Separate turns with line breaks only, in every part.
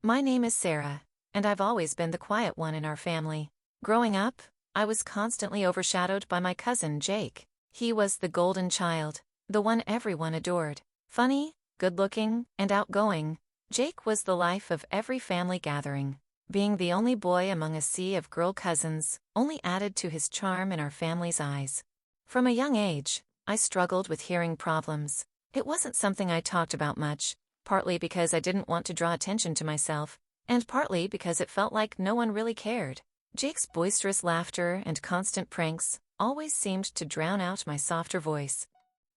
My name is Sarah, and I've always been the quiet one in our family. Growing up, I was constantly overshadowed by my cousin Jake. He was the golden child, the one everyone adored. Funny, good-looking, and outgoing, Jake was the life of every family gathering. Being the only boy among a sea of girl cousins only added to his charm in our family's eyes. From a young age, I struggled with hearing problems. It wasn't something I talked about much, partly because I didn't want to draw attention to myself, and partly because it felt like no one really cared. Jake's boisterous laughter and constant pranks always seemed to drown out my softer voice.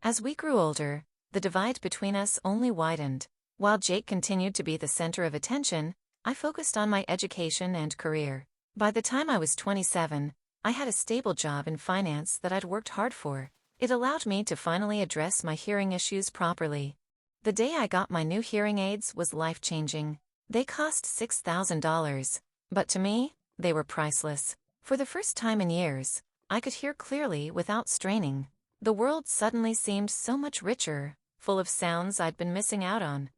As we grew older, the divide between us only widened. While Jake continued to be the center of attention, I focused on my education and career. By the time I was 27, I had a stable job in finance that I'd worked hard for. It allowed me to finally address my hearing issues properly. The day I got my new hearing aids was life-changing. They cost $6,000, but to me, they were priceless. For the first time in years, I could hear clearly without straining. The world suddenly seemed so much richer, full of sounds I'd been missing out on.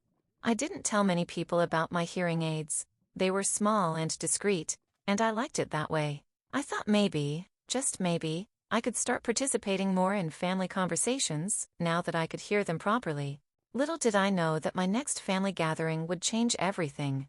I didn't tell many people about my hearing aids. They were small and discreet, and I liked it that way. I thought maybe, just maybe, I could start participating more in family conversations now that I could hear them properly. Little did I know that my next family gathering would change everything.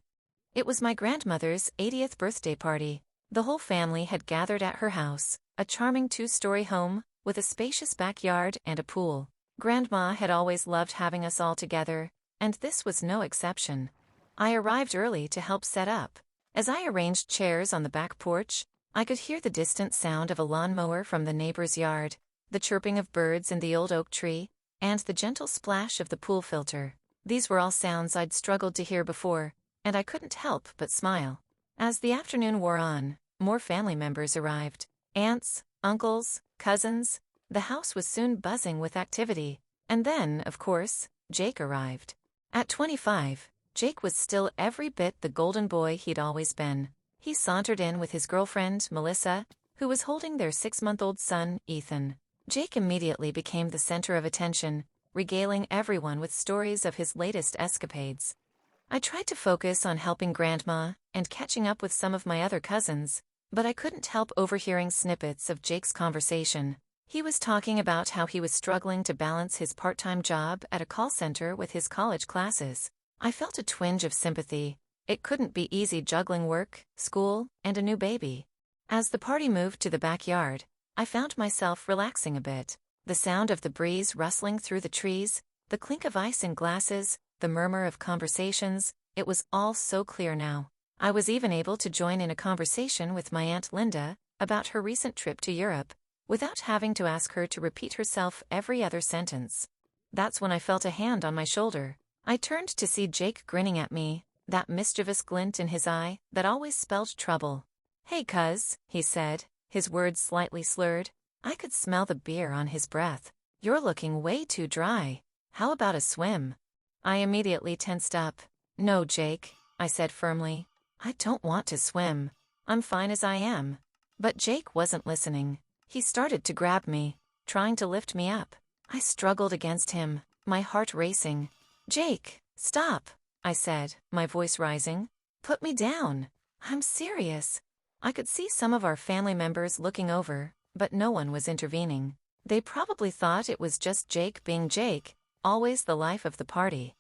It was my grandmother's 80th birthday party. The whole family had gathered at her house, a charming two-story home with a spacious backyard and a pool. Grandma had always loved having us all together, and this was no exception. I arrived early to help set up. As I arranged chairs on the back porch, I could hear the distant sound of a lawnmower from the neighbor's yard, the chirping of birds in the old oak tree, and the gentle splash of the pool filter. These were all sounds I'd struggled to hear before, and I couldn't help but smile. As the afternoon wore on, more family members arrived. Aunts, uncles, cousins. The house was soon buzzing with activity. And then, of course, Jake arrived. At 25, Jake was still every bit the golden boy he'd always been. He sauntered in with his girlfriend, Melissa, who was holding their 6-month-old son, Ethan. Jake immediately became the center of attention, regaling everyone with stories of his latest escapades. I tried to focus on helping Grandma and catching up with some of my other cousins, but I couldn't help overhearing snippets of Jake's conversation. He was talking about how he was struggling to balance his part-time job at a call center with his college classes. I felt a twinge of sympathy. It couldn't be easy juggling work, school, and a new baby. As the party moved to the backyard, I found myself relaxing a bit. The sound of the breeze rustling through the trees, the clink of ice in glasses, the murmur of conversations, it was all so clear now. I was even able to join in a conversation with my Aunt Linda about her recent trip to Europe, without having to ask her to repeat herself every other sentence. That's when I felt a hand on my shoulder. I turned to see Jake grinning at me, that mischievous glint in his eye that always spelled trouble. "Hey cuz," he said, his words slightly slurred. I could smell the beer on his breath. "You're looking way too dry. How about a swim?" I immediately tensed up. "No, Jake," I said firmly. "I don't want to swim. I'm fine as I am." But Jake wasn't listening. He started to grab me, trying to lift me up. I struggled against him, my heart racing. "Jake, stop," I said, my voice rising. "Put me down. I'm serious." I could see some of our family members looking over, but no one was intervening. They probably thought it was just Jake being Jake, always the life of the party.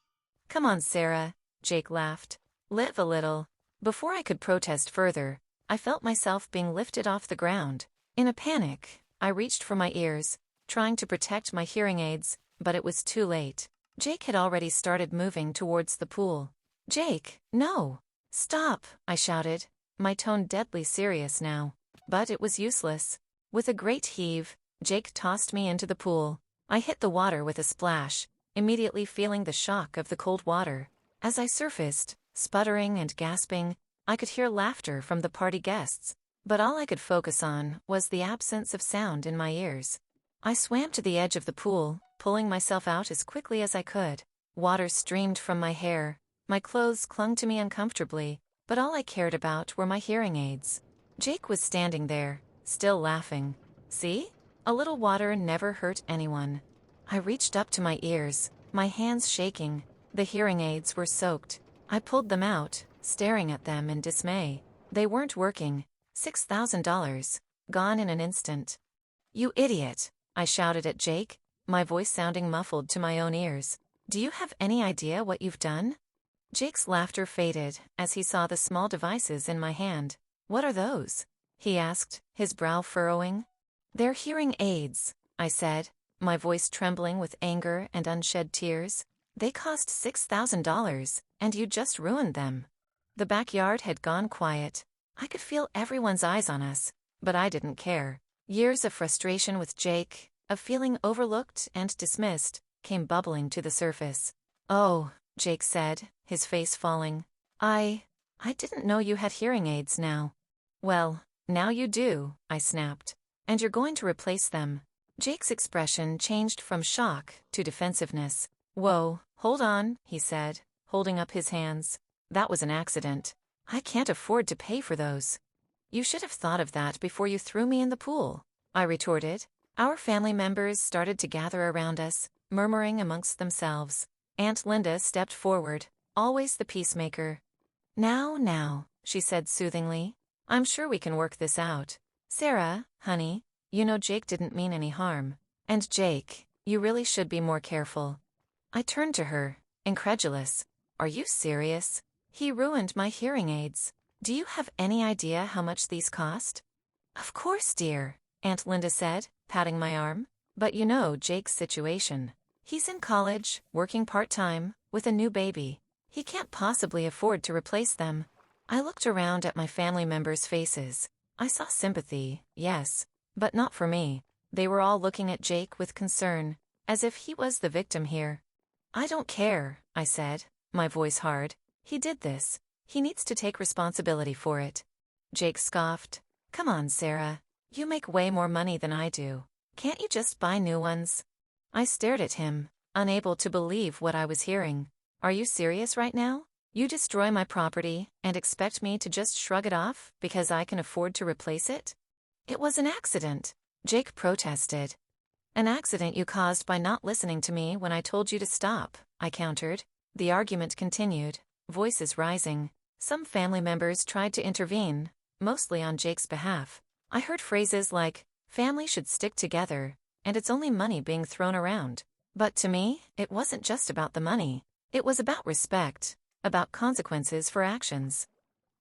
"Come on, Sarah," Jake laughed. "Live a little." Before I could protest further, I felt myself being lifted off the ground. In a panic, I reached for my ears, trying to protect my hearing aids, but it was too late. Jake had already started moving towards the pool. "Jake, no! Stop!" I shouted, my tone deadly serious now. But it was useless. With a great heave, Jake tossed me into the pool. I hit the water with a splash, immediately feeling the shock of the cold water. As I surfaced, sputtering and gasping, I could hear laughter from the party guests, but all I could focus on was the absence of sound in my ears. I swam to the edge of the pool, pulling myself out as quickly as I could. Water streamed from my hair. My clothes clung to me uncomfortably, but all I cared about were my hearing aids. Jake was standing there, still laughing. "See? A little water never hurt anyone." I reached up to my ears, my hands shaking. The hearing aids were soaked. I pulled them out, staring at them in dismay. They weren't working. $6,000. Gone in an instant. You idiot, I shouted at Jake, my voice sounding muffled to my own ears. Do you have any idea what you've done? Jake's laughter faded as he saw the small devices in my hand. What are those? He asked, his brow furrowing. They're hearing aids, I said, my voice trembling with anger and unshed tears. They cost $6,000, and you just ruined them. The backyard had gone quiet. I could feel everyone's eyes on us, but I didn't care. Years of frustration with Jake, of feeling overlooked and dismissed, came bubbling to the surface. Oh, Jake said, his face falling. I didn't know you had hearing aids now. Well, now you do, I snapped. And you're going to replace them. Jake's expression changed from shock to defensiveness. Whoa, hold on, he said, holding up his hands. That was an accident. I can't afford to pay for those. You should have thought of that before you threw me in the pool, I retorted. Our family members started to gather around us, murmuring amongst themselves. Aunt Linda stepped forward, always the peacemaker. Now, she said soothingly. I'm sure we can work this out. Sarah, honey, you know Jake didn't mean any harm. And Jake, you really should be more careful. I turned to her, incredulous. Are you serious? He ruined my hearing aids. Do you have any idea how much these cost? Of course, dear, Aunt Linda said, patting my arm. But you know Jake's situation. He's in college, working part-time, with a new baby. He can't possibly afford to replace them. I looked around at my family members' faces. I saw sympathy, yes, but not for me. They were all looking at Jake with concern, as if he was the victim here. I don't care, I said, my voice hard. He did this. He needs to take responsibility for it. Jake scoffed. Come on, Sarah. You make way more money than I do. Can't you just buy new ones? I stared at him, unable to believe what I was hearing. Are you serious right now? You destroy my property and expect me to just shrug it off because I can afford to replace it? It was an accident, Jake protested. An accident you caused by not listening to me when I told you to stop, I countered. The argument continued, voices rising. Some family members tried to intervene, mostly on Jake's behalf. I heard phrases like, family should stick together, and it's only money being thrown around. But to me, it wasn't just about the money. It was about respect, about consequences for actions.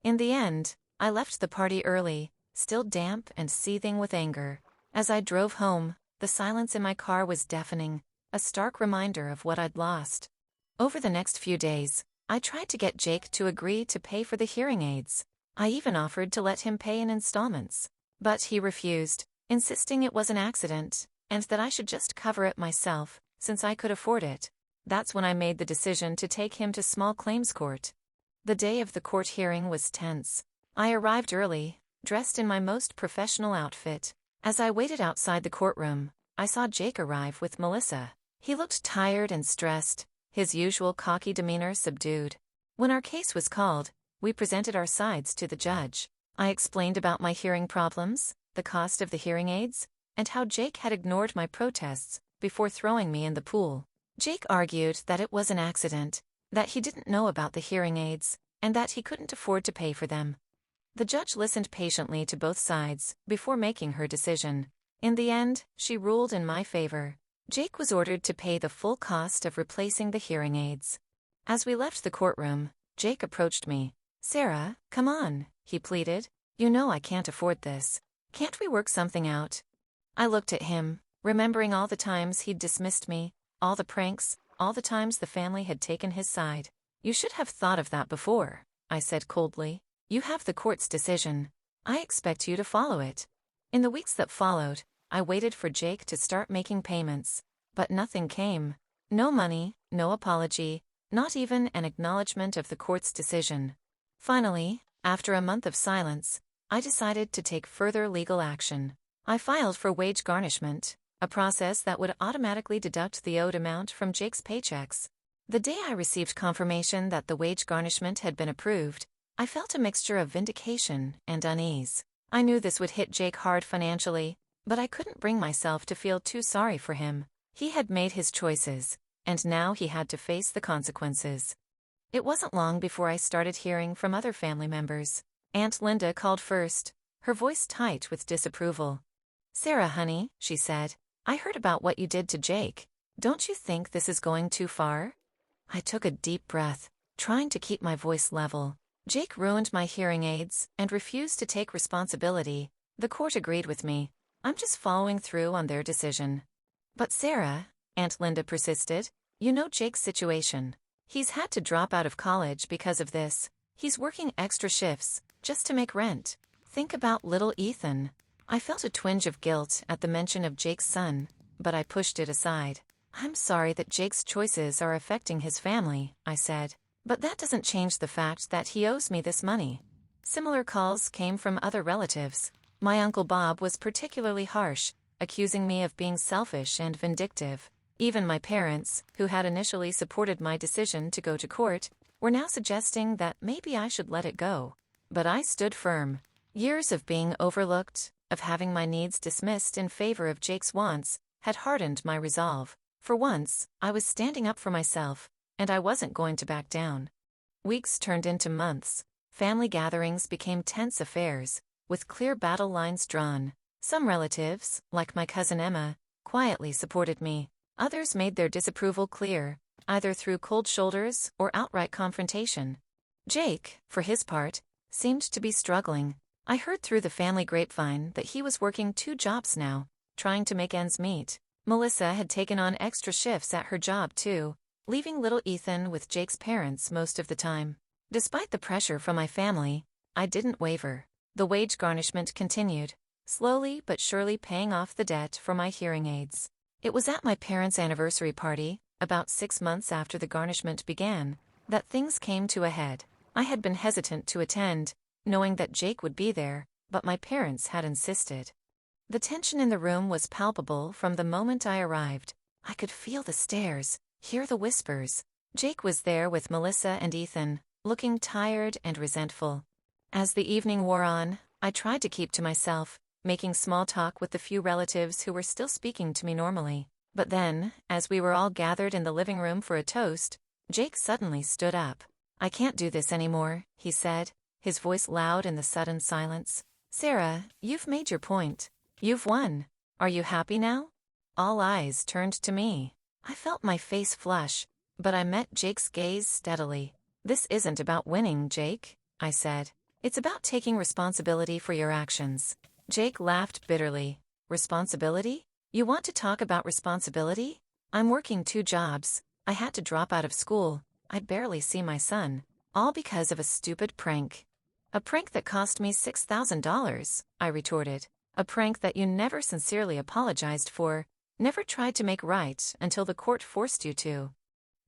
In the end, I left the party early, still damp and seething with anger. As I drove home, the silence in my car was deafening, a stark reminder of what I'd lost. Over the next few days, I tried to get Jake to agree to pay for the hearing aids. I even offered to let him pay in installments. But he refused, insisting it was an accident, and that I should just cover it myself, since I could afford it. That's when I made the decision to take him to small claims court. The day of the court hearing was tense. I arrived early, dressed in my most professional outfit. As I waited outside the courtroom, I saw Jake arrive with Melissa. He looked tired and stressed, his usual cocky demeanor subdued. When our case was called, we presented our sides to the judge. I explained about my hearing problems, the cost of the hearing aids, and how Jake had ignored my protests before throwing me in the pool. Jake argued that it was an accident, that he didn't know about the hearing aids, and that he couldn't afford to pay for them. The judge listened patiently to both sides before making her decision. In the end, she ruled in my favor. Jake was ordered to pay the full cost of replacing the hearing aids. As we left the courtroom, Jake approached me. Sarah, come on, he pleaded. You know I can't afford this. Can't we work something out? I looked at him, remembering all the times he'd dismissed me, all the pranks, all the times the family had taken his side. You should have thought of that before, I said coldly. You have the court's decision. I expect you to follow it. In the weeks that followed, I waited for Jake to start making payments. But nothing came. No money, no apology, not even an acknowledgement of the court's decision. Finally, after a month of silence, I decided to take further legal action. I filed for wage garnishment, a process that would automatically deduct the owed amount from Jake's paychecks. The day I received confirmation that the wage garnishment had been approved, I felt a mixture of vindication and unease. I knew this would hit Jake hard financially, but I couldn't bring myself to feel too sorry for him. He had made his choices, and now he had to face the consequences. It wasn't long before I started hearing from other family members. Aunt Linda called first, her voice tight with disapproval. "Sarah, honey," she said, "I heard about what you did to Jake. Don't you think this is going too far?" I took a deep breath, trying to keep my voice level. Jake ruined my hearing aids and refused to take responsibility. The court agreed with me. I'm just following through on their decision. "But Sarah," Aunt Linda persisted, "you know Jake's situation. He's had to drop out of college because of this. He's working extra shifts, just to make rent. Think about little Ethan." I felt a twinge of guilt at the mention of Jake's son, but I pushed it aside. "I'm sorry that Jake's choices are affecting his family," I said. "But that doesn't change the fact that he owes me this money." Similar calls came from other relatives. My Uncle Bob was particularly harsh, accusing me of being selfish and vindictive. Even my parents, who had initially supported my decision to go to court, were now suggesting that maybe I should let it go. But I stood firm. Years of being overlooked, of having my needs dismissed in favor of Jake's wants, had hardened my resolve. For once, I was standing up for myself, and I wasn't going to back down. Weeks turned into months. Family gatherings became tense affairs, with clear battle lines drawn. Some relatives, like my cousin Emma, quietly supported me. Others made their disapproval clear, either through cold shoulders or outright confrontation. Jake, for his part, seemed to be struggling. I heard through the family grapevine that he was working 2 jobs now, trying to make ends meet. Melissa had taken on extra shifts at her job too, leaving little Ethan with Jake's parents most of the time. Despite the pressure from my family, I didn't waver. The wage garnishment continued, slowly but surely paying off the debt for my hearing aids. It was at my parents' anniversary party, about 6 months after the garnishment began, that things came to a head. I had been hesitant to attend, knowing that Jake would be there, but my parents had insisted. The tension in the room was palpable from the moment I arrived. I could feel the stares, hear the whispers. Jake was there with Melissa and Ethan, looking tired and resentful. As the evening wore on, I tried to keep to myself, making small talk with the few relatives who were still speaking to me normally. But then, as we were all gathered in the living room for a toast, Jake suddenly stood up. "I can't do this anymore," he said, his voice loud in the sudden silence. "Sarah, you've made your point. You've won. Are you happy now?" All eyes turned to me. I felt my face flush, but I met Jake's gaze steadily. "This isn't about winning, Jake," I said. "It's about taking responsibility for your actions." Jake laughed bitterly. "Responsibility? You want to talk about responsibility? I'm working 2 jobs. I had to drop out of school. I barely see my son. All because of a stupid prank." "A prank that cost me $6,000, I retorted. "A prank that you never sincerely apologized for, never tried to make right until the court forced you to."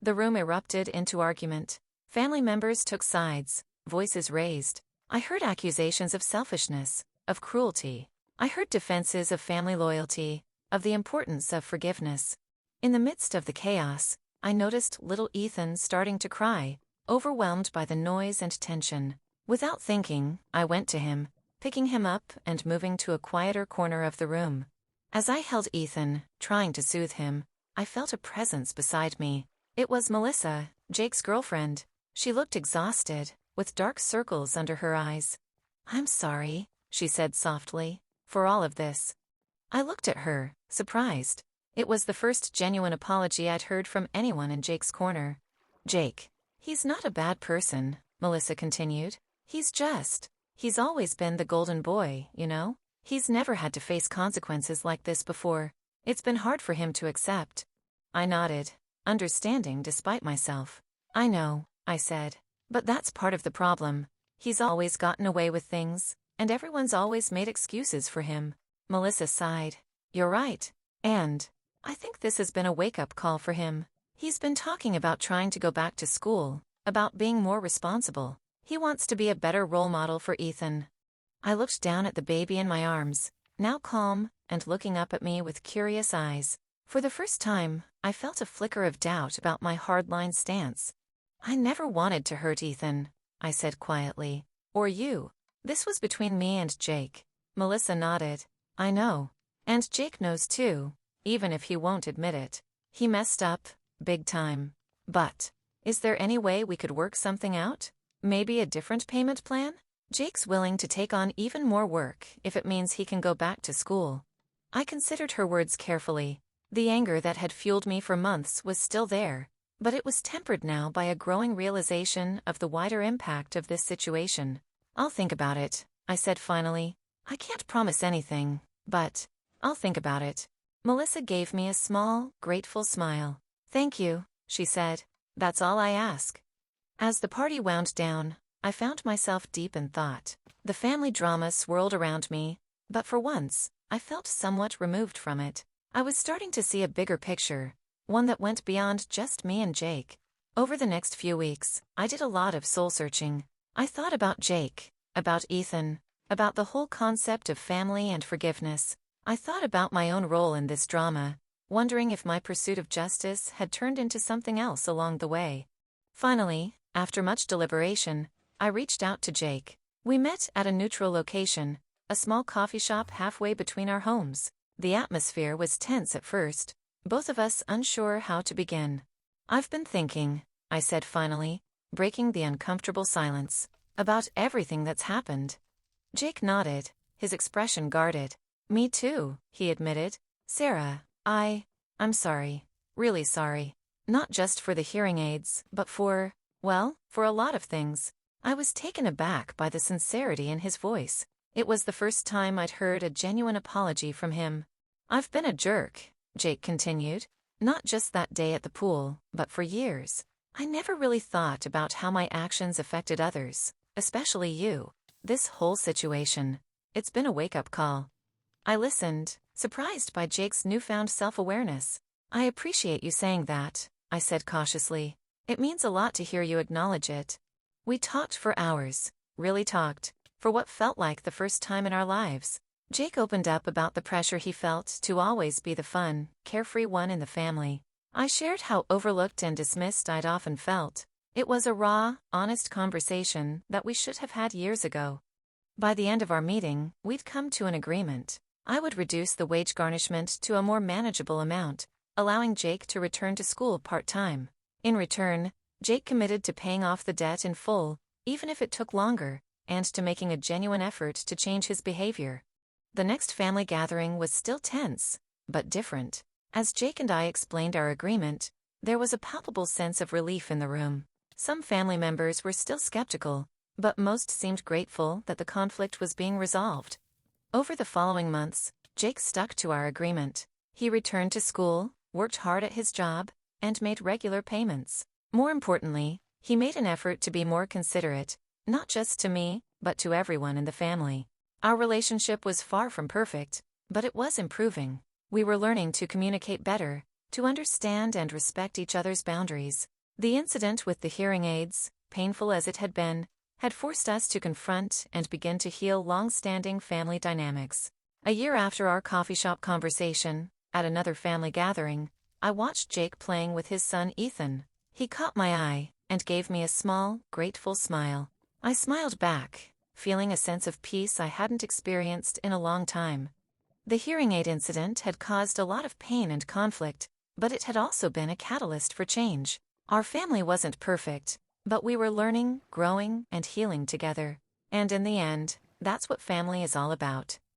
The room erupted into argument. Family members took sides, voices raised. I heard accusations of selfishness, of cruelty. I heard defenses of family loyalty, of the importance of forgiveness. In the midst of the chaos, I noticed little Ethan starting to cry, overwhelmed by the noise and tension. Without thinking, I went to him, picking him up and moving to a quieter corner of the room. As I held Ethan, trying to soothe him, I felt a presence beside me. It was Melissa, Jake's girlfriend. She looked exhausted, with dark circles under her eyes. "I'm sorry," she said softly, "for all of this." I looked at her, surprised. It was the first genuine apology I'd heard from anyone in Jake's corner. "Jake, he's not a bad person," Melissa continued. He's always been the golden boy, you know? He's never had to face consequences like this before. It's been hard for him to accept." I nodded, understanding despite myself. "I know," I said. "But that's part of the problem. He's always gotten away with things, and everyone's always made excuses for him." Melissa sighed. "You're right. And I think this has been a wake-up call for him. He's been talking about trying to go back to school, about being more responsible. He wants to be a better role model for Ethan." I looked down at the baby in my arms, now calm and looking up at me with curious eyes. For the first time, I felt a flicker of doubt about my hardline stance. "I never wanted to hurt Ethan," I said quietly. "Or you. This was between me and Jake." Melissa nodded. "I know. And Jake knows too, even if he won't admit it. He messed up, big time. But Is there any way we could work something out? Maybe a different payment plan? Jake's willing to take on even more work if it means he can go back to school. I considered her words carefully. The anger that had fueled me for months was still there, but it was tempered now by a growing realization of the wider impact of this situation. I'll think about it, I said finally. I can't promise anything, but I'll think about it. Melissa gave me a small, grateful smile. Thank you, she said. That's all I ask. As the party wound down, I found myself deep in thought. The family drama swirled around me, but for once, I felt somewhat removed from it. I was starting to see a bigger picture, one that went beyond just me and Jake. Over the next few weeks, I did a lot of soul-searching. I thought about Jake, about Ethan, about the whole concept of family and forgiveness. I thought about my own role in this drama, wondering if my pursuit of justice had turned into something else along the way. Finally, after much deliberation, I reached out to Jake. We met at a neutral location, a small coffee shop halfway between our homes. The atmosphere was tense at first, both of us unsure how to begin. I've been thinking, I said finally, breaking the uncomfortable silence, about everything that's happened. Jake nodded, his expression guarded. Me too, he admitted. Sarah, I'm sorry. Really sorry. Not just for the hearing aids, but for a lot of things. I was taken aback by the sincerity in his voice. It was the first time I'd heard a genuine apology from him. I've been a jerk, Jake continued. Not just that day at the pool, but for years. I never really thought about how my actions affected others, especially you. This whole situation. It's been a wake-up call. I listened, surprised by Jake's newfound self-awareness. I appreciate you saying that, I said cautiously. It means a lot to hear you acknowledge it. We talked for hours, really talked, for what felt like the first time in our lives. Jake opened up about the pressure he felt to always be the fun, carefree one in the family. I shared how overlooked and dismissed I'd often felt. It was a raw, honest conversation that we should have had years ago. By the end of our meeting, we'd come to an agreement. I would reduce the wage garnishment to a more manageable amount, allowing Jake to return to school part-time. In return, Jake committed to paying off the debt in full, even if it took longer, and to making a genuine effort to change his behavior. The next family gathering was still tense, but different. As Jake and I explained our agreement, there was a palpable sense of relief in the room. Some family members were still skeptical, but most seemed grateful that the conflict was being resolved. Over the following months, Jake stuck to our agreement. He returned to school, worked hard at his job, and made regular payments. More importantly, he made an effort to be more considerate, not just to me, but to everyone in the family. Our relationship was far from perfect, but it was improving. We were learning to communicate better, to understand and respect each other's boundaries. The incident with the hearing aids, painful as it had forced us to confront and begin to heal long-standing family dynamics. A year after our coffee shop conversation, at another family gathering, I watched Jake playing with his son Ethan. He caught my eye and gave me a small, grateful smile. I smiled back, feeling a sense of peace I hadn't experienced in a long time. The hearing aid incident had caused a lot of pain and conflict, but it had also been a catalyst for change. Our family wasn't perfect, but we were learning, growing, and healing together. And in the end, that's what family is all about.